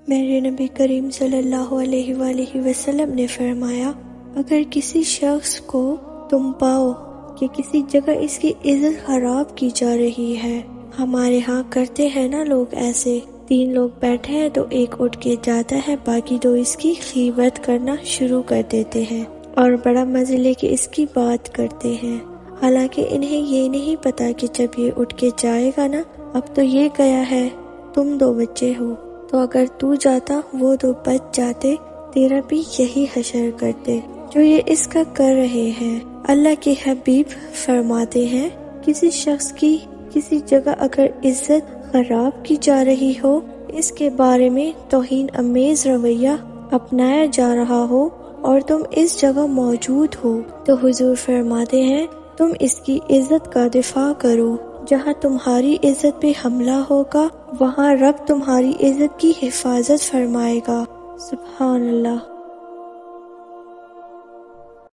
میرے نبی کریم صلی اللہ علیہ وآلہ وسلم نے فرمایا، اگر کسی شخص کو تم پاؤ کہ کسی جگہ اس کی عزت خراب کی جا رہی ہے، ہمارے ہاں کرتے ہیں نا لوگ ایسے، 3 لوگ بیٹھے ہیں تو ایک اٹھ کے جاتا ہے، باقی 2 اس کی غیبت کرنا شروع کر دیتے ہیں اور بڑا مزے لے کے اس کی بات کرتے ہیں، حالانکہ انہیں یہ نہیں پتا کہ جب یہ اٹھ کے جائے گا نا، اب تو یہ گیا ہے، تم 2 بچے ہو، تو اگر تو جاتا وہ 2 بچ جاتے، تیرا بھی یہی حشر کرتے جو یہ اس کا کر رہے ہیں۔ اللہ کے حبیب فرماتے ہیں، کسی شخص کی کسی جگہ اگر عزت خراب کی جا رہی ہو، اس کے بارے میں توہین امیز رویہ اپنایا جا رہا ہو اور تم اس جگہ موجود ہو، تو حضور فرماتے ہیں تم اس کی عزت کا دفاع کرو، جہاں تمہاری عزت پہ حملہ ہوگا وہاں رب تمہاری عزت کی حفاظت فرمائے گا۔ سبحان اللہ۔